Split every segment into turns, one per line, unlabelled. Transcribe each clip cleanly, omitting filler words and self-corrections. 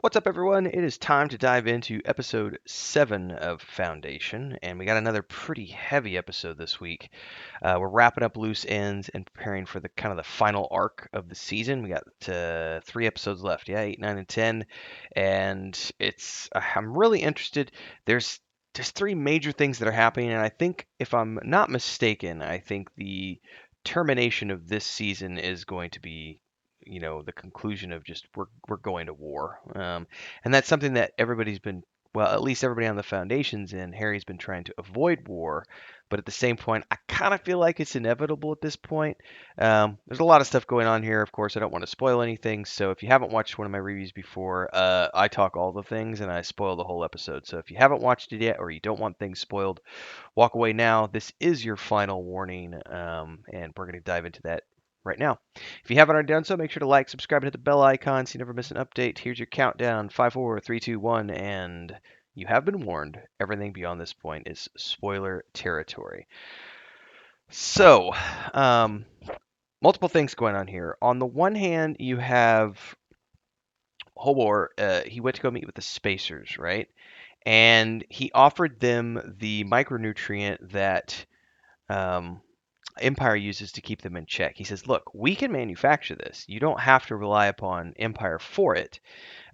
What's up, everyone? It is time to dive into episode 7 of Foundation, and we got another pretty heavy episode this week. We're wrapping up loose ends and preparing for the kind of the final arc of the season. We got 3 episodes left, yeah, 8, 9, and 10, and I'm really interested. There's three major things that are happening, and I think if I'm not mistaken, I think the termination of this season is going to be the conclusion of just we're going to war, and that's something that everybody's been, well, at least everybody on the foundations and Harry's been trying to avoid war, but at the same point I kind of feel like it's inevitable at this point. There's a lot of stuff going on here. Of course, I don't want to spoil anything, so if you haven't watched one of my reviews before, I talk all the things and I spoil the whole episode. So if you haven't watched it yet or you don't want things spoiled, walk away now. This is your final warning, and we're going to dive into that right now. If you haven't already done so, make sure to like, subscribe, and hit the bell icon so you never miss an update. Here's your countdown: 5, 4, 3, 2, 1, and you have been warned. Everything beyond this point is spoiler territory. So, um, multiple things going on here. On the one hand, you have Hobor. He went to go meet with the Spacers, right? And he offered them the micronutrient that um, Empire uses to keep them in check. He says, "Look, we can manufacture this. You don't have to rely upon Empire for it.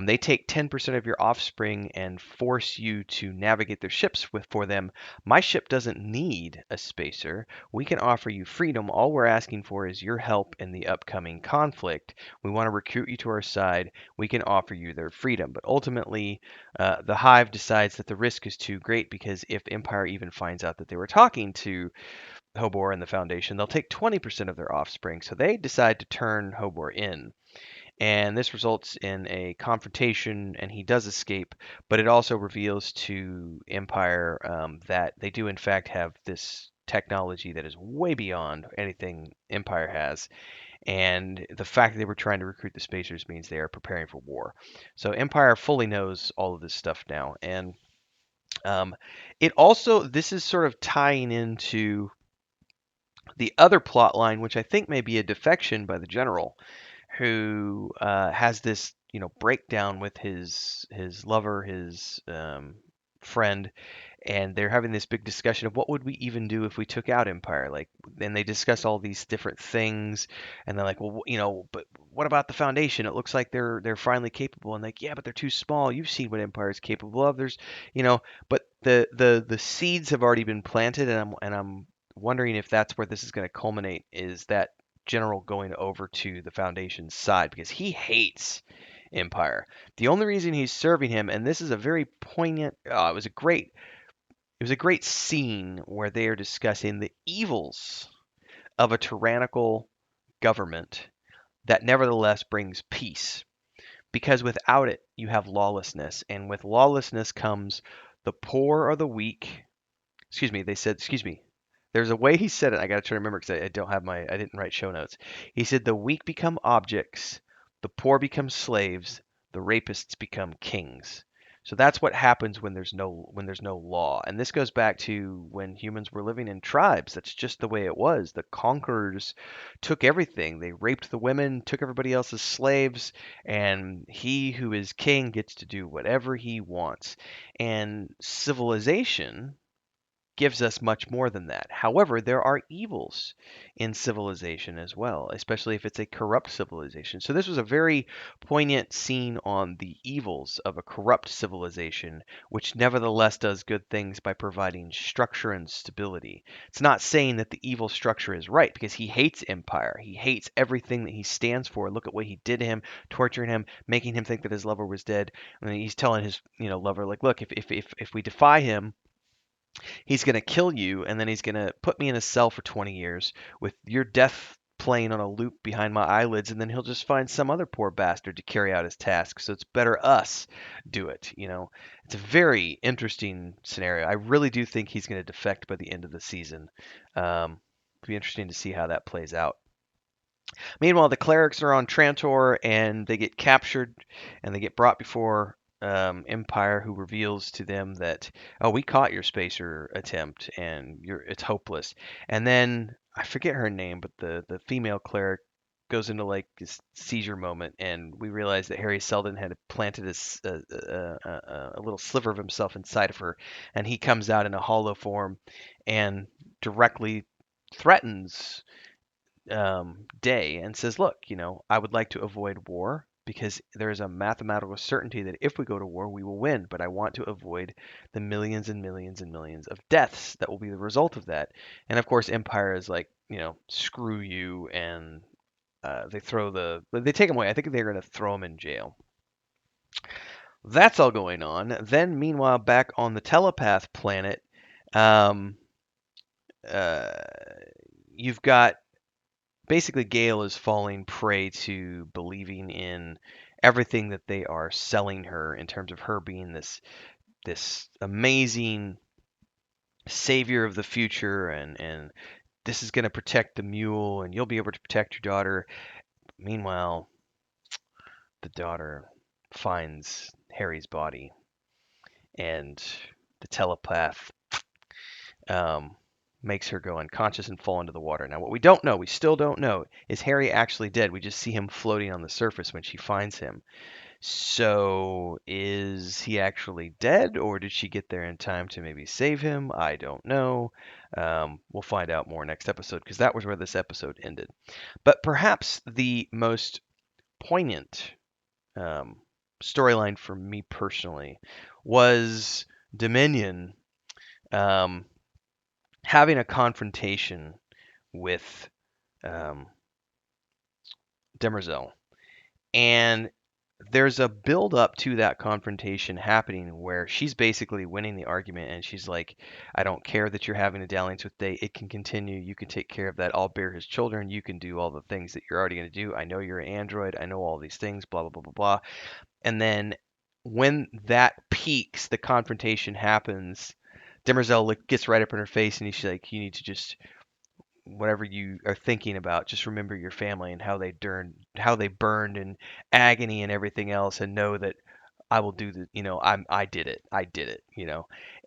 They take 10% of your offspring and force you to navigate their ships for them. My ship doesn't need a spacer. We can offer you freedom. All we're asking for is your help in the upcoming conflict. We want to recruit you to our side. We can offer you their freedom." But ultimately, the Hive decides that the risk is too great because if Empire even finds out that they were talking to Hobor and the Foundation, they'll take 20% of their offspring. So they decide to turn Hobor in. And this results in a confrontation, and he does escape, but it also reveals to Empire that they do, in fact, have this technology that is way beyond anything Empire has. And the fact that they were trying to recruit the Spacers means they are preparing for war. So Empire fully knows all of this stuff now. And um, this is sort of tying into the other plot line, which I think may be a defection by the general, who has this breakdown with his lover, his friend, and they're having this big discussion of what would we even do if we took out Empire. Like, and they discuss all these different things, and they're like, well, but what about the Foundation? It looks like they're finally capable, and like, yeah, but they're too small. You've seen what Empire is capable of. But the seeds have already been planted, and I'm wondering if that's where this is going to culminate. Is that general going over to the Foundation's side because he hates Empire. The only reason he's serving him, and this is a very poignant, it was a great scene where they are discussing the evils of a tyrannical government that nevertheless brings peace. Because without it, you have lawlessness, and with lawlessness comes the poor or the weak. Excuse me. There's a way he said it. I got to try to remember because I didn't write show notes. He said the weak become objects, the poor become slaves, the rapists become kings. So that's what happens when there's no law. And this goes back to when humans were living in tribes. That's just the way it was. The conquerors took everything. They raped the women, took everybody else as slaves, and he who is king gets to do whatever he wants. And civilization gives us much more than that. However, there are evils in civilization as well, especially if it's a corrupt civilization. So this was a very poignant scene on the evils of a corrupt civilization, which nevertheless does good things by providing structure and stability. It's not saying that the evil structure is right because he hates empire. He hates everything that he stands for. Look at what he did to him, torturing him, making him think that his lover was dead. And he's telling his, lover, like, look, if we defy him, he's going to kill you, and then he's going to put me in a cell for 20 years with your death playing on a loop behind my eyelids, and then he'll just find some other poor bastard to carry out his task. So it's better us do it. It's a very interesting scenario. I really do think he's going to defect by the end of the season. It'll be interesting to see how that plays out. Meanwhile, the clerics are on Trantor and they get captured and they get brought before Empire, who reveals to them that, oh, we caught your spacer attempt and it's hopeless. And then I forget her name, but the female cleric goes into like this seizure moment, and we realize that Harry Seldon had planted a little sliver of himself inside of her, and he comes out in a hollow form and directly threatens Day and says, "Look, I would like to avoid war because there is a mathematical certainty that if we go to war, we will win. But I want to avoid the millions and millions and millions of deaths that will be the result of that." And of course, Empire is like, screw you, and they take him away. I think they're going to throw him in jail. That's all going on. Then, meanwhile, back on the telepath planet, um, uh, you've got basically Gaal is falling prey to believing in everything that they are selling her in terms of her being this amazing savior of the future, and this is going to protect the mule, and you'll be able to protect your daughter. Meanwhile, the daughter finds Harry's body, and the telepath um, makes her go unconscious and fall into the water. Now, what we still don't know, is Harry actually dead? We just see him floating on the surface when she finds him. So, is he actually dead, or did she get there in time to maybe save him? I don't know. We'll find out more next episode, because that was where this episode ended. But perhaps the most poignant um, storyline for me personally was Dominion um, having a confrontation with um, Demerzel. And there's a build up to that confrontation happening where she's basically winning the argument, and she's like, I don't care that you're having a dalliance with Day. It can continue. You can take care of that. I'll bear his children. You can do all the things that you're already going to do. I know you're an android. I know all these things, blah, blah, blah, blah, blah. And then when that peaks, the confrontation happens. Demerzel gets right up in her face, and she's like, you need to just whatever you are thinking about, just remember your family and how they burned in agony and everything else, and know that I will do the, I did it,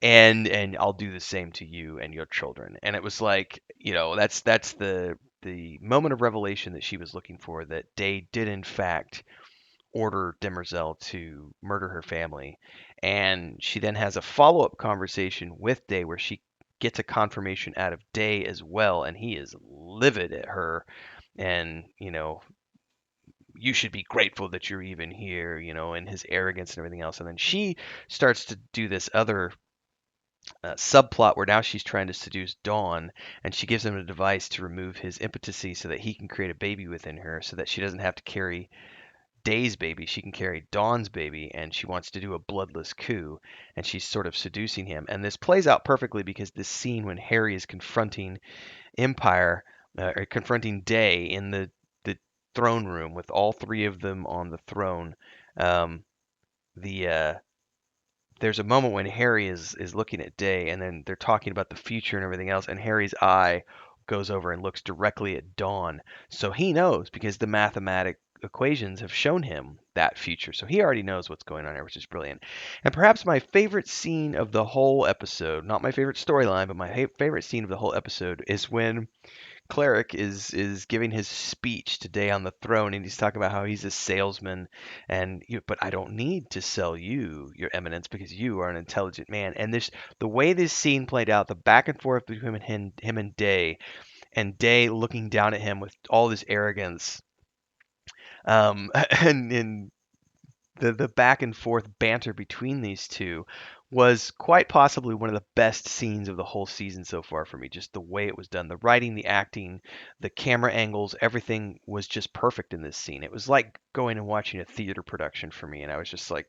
and I'll do the same to you and your children. And it was like, that's the moment of revelation that she was looking for, that Day did in fact order Demerzel to murder her family. And she then has a follow up conversation with Day where she gets a confirmation out of Day as well. And he is livid at her. And, you should be grateful that you're even here, and his arrogance and everything else. And then she starts to do this other subplot where now she's trying to seduce Dawn, and she gives him a device to remove his impotency so that he can create a baby within her, so that she doesn't have to carry Day's baby, she can carry Dawn's baby, and she wants to do a bloodless coup, and she's sort of seducing him. And this plays out perfectly because this scene when Harry is confronting Empire, or confronting Day in the throne room with all three of them on the throne, um, the there's a moment when Harry is looking at Day, and then they're talking about the future and everything else, and Harry's eye goes over and looks directly at Dawn. So he knows, because the mathematic equations have shown him that future. So he already knows what's going on here, which is brilliant. And perhaps my favorite scene of the whole episode, not my favorite storyline, but my favorite scene of the whole episode, is when Cleric is giving his speech today on the throne, and he's talking about how he's a salesman, and but I don't need to sell you, Your Eminence, because you are an intelligent man. And the way this scene played out, the back and forth between him and Day looking down at him with all this arrogance, and the back and forth banter between these two was quite possibly one of the best scenes of the whole season so far for me. Just the way it was done, the writing, the acting, the camera angles, everything was just perfect in this scene. It was like going and watching a theater production for me, and I was just like,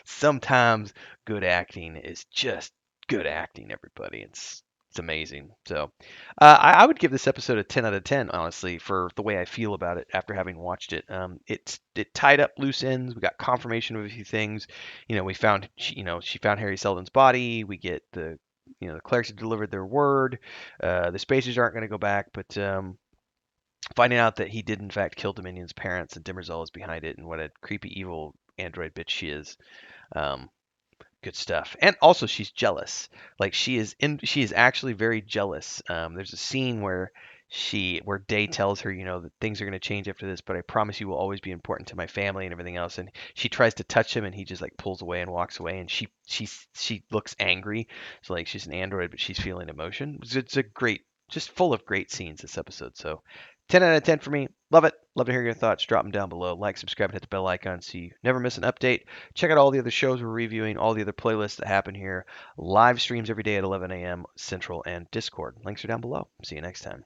sometimes good acting is just good acting, everybody. It's amazing. So I would give this episode a 10 out of 10, honestly, for the way I feel about it after having watched it. It tied up loose ends. We got confirmation of a few things. We found she found Harry Seldon's body. We get the clerics have delivered their word. The spacers aren't going to go back, but finding out that he did in fact kill Dominion's parents, and Demerzel is behind it, and what a creepy evil android bitch she is. Um, Good stuff. And also she's jealous. Like she is actually very jealous. There's a scene where where Day tells her, that things are going to change after this, but I promise you will always be important to my family and everything else. And she tries to touch him, and he just like pulls away and walks away. And she looks angry, so like she's an android, but she's feeling emotion. It's a great, just full of great scenes this episode. So 10 out of 10 for me. Love it. Love to hear your thoughts. Drop them down below. Like, subscribe, and hit the bell icon so you never miss an update. Check out all the other shows we're reviewing, all the other playlists that happen here. Live streams every day at 11 a.m. Central and Discord. Links are down below. See you next time.